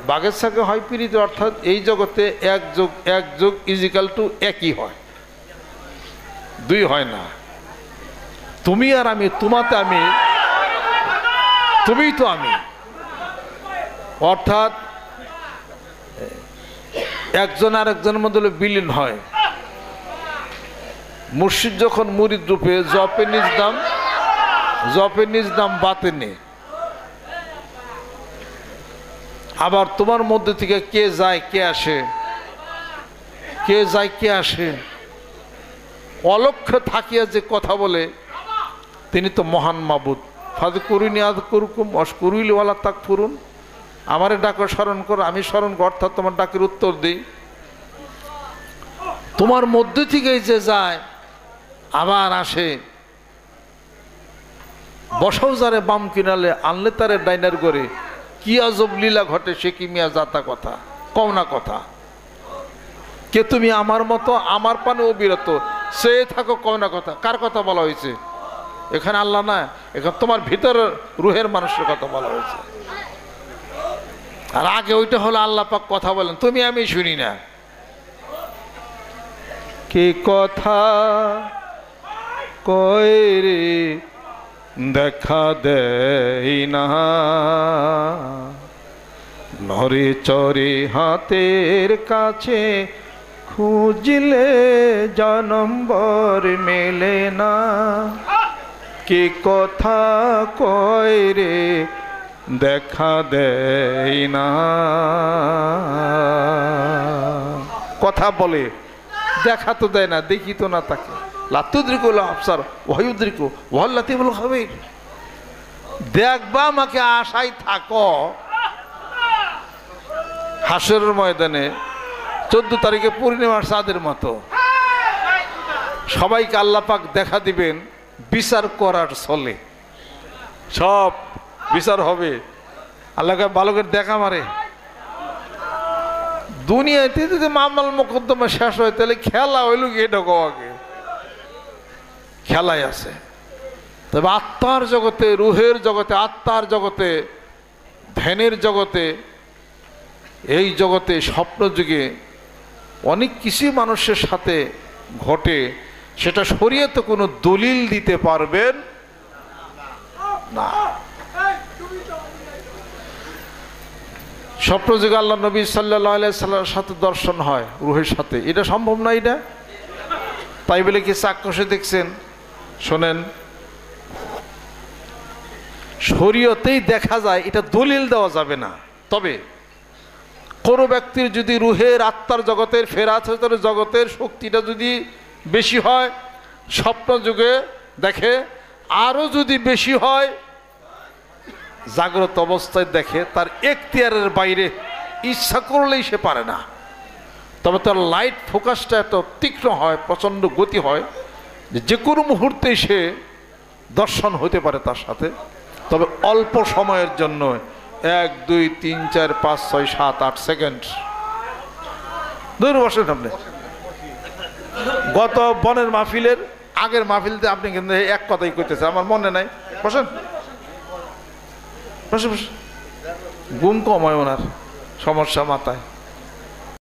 বাঘের সাথে হয় পীড়িত, অর্থাৎ এই জগতে এক যোগ ইজিক্যাল টু একই হয়, দুই হয় না। তুমি আর আমি, তোমাতে আমি, তুমি তো আমি, অর্থাৎ একজন আর একজনের মধ্যে বিলীন হয়। মুর্শিদ যখন মুরিদ রূপে জপে নিজ নাম বাতেনে, আবার তোমার মধ্যে থেকে কে যায় কে আসে অলক্ষ্যে থাকিয়া যে কথা বলে, তিনি তো মহান মাবুদ। ফাযকুরুনি আযকুরকুম ওয়াশকুরুলি ওয়ালা তাকফুরুন। আমারে ডাকো, স্মরণ করো, আমি স্মরণ করি, অর্থাৎ তোমার ডাকের উত্তর দিই। তোমার মধ্যে থেকেই যে যায় আবার আসে, বসাও যারে বাম কিনালে, আনলে তারে ডাইনার করে, কি আজব লীলা ঘটে সে কি মিয়া জাতা কথা, কও না কথা। কে তুমি আমার মতো, আমার পানে অবিরত, সে থাকো, কও না কথা। কার কথা বলা হয়েছে এখানে? আল্লাহ না, এখানে তোমার ভিতরের রুহের মানুষের কথা বলা হয়েছে। আর আগে ওইটা হলো আল্লাহ পাক কথা বলেন, তুমি আমি শুনি না। কে কথা কয় রে দেখা দেই না, নরে চরে হাতের কাছে খুঁজলে জনম্বর মেলে না। কে কথা কয় রে দেখা দেই না, কথা বলে দেখা তো দেয় না, দেখি তো না তাকে। লাতুদ্রিকুল আবসার ওয়ায়ুদ্রিকু ওয়াল লাতীফুল খাবীর। দেখবা আমাকে, আশায় থাকো। হাসরের ময়দানে 14 তারিখে পূর্ণিমার চাঁদের মতো সবাইকে আল্লাহ পাক দেখা দিবেন, বিচার করার চলে, সব বিচার হবে। আল্লাহকে ভালো করে দেখা মারে। দুনিয়াতে যদি মামলার মোকদ্দমা শেষ হয়, তাহলে খেলা হইল গিয়ে ঢোকো, আগে খেলাই আছে। তবে আত্মার জগতে, রুহের জগতে, আত্মার জগতে, ধ্যানের জগতে, এই জগতে স্বপ্ন যুগে অনেক কিছু মানুষের সাথে ঘটে, সেটা শরীয়তে কোনো দলিল দিতে পারবেন না। স্বপ্ন যুগে আল্লাহ নবী সাল্লাল্লাহু আলাইহি সাল্লামের সাথে দর্শন হয় রুহের সাথে, এটা সম্ভব না। এটা তাই বলে কি চাক্ষুষে দেখছেন? শোনেন, শরীয়তেই দেখা যায়, এটা দলিল দেওয়া যাবে না। তবে কোনো ব্যক্তির যদি রুহের, আত্মার জগতের, ফেরাতের জগতের শক্তিটা যদি বেশি হয়, স্বপ্ন যুগে দেখে, আরও যদি বেশি হয় জাগ্রত অবস্থায় দেখে, তার এখতিয়ারের বাইরে, ইচ্ছা করলেই সে পারে না। তবে তার লাইট ফোকাসটা এত তীক্ষ্ণ হয়, প্রচণ্ড গতি হয়, যে কোনো মুহূর্তেই সে দর্শন হতে পারে তার সাথে। তবে অল্প সময়ের জন্য, 1 2 3 4 5 6 7 8 সেকেন্ড। ধরে বসেন আপনি। গত বনের মাহফিলের আগের মাহফিলতে আপনি কিন্তু এক কথাই কইতেছে, আমার মনে নাই। বসেন, বসে বসে। ঘুম কম হয় ওনার, সমস্যা মাথায়।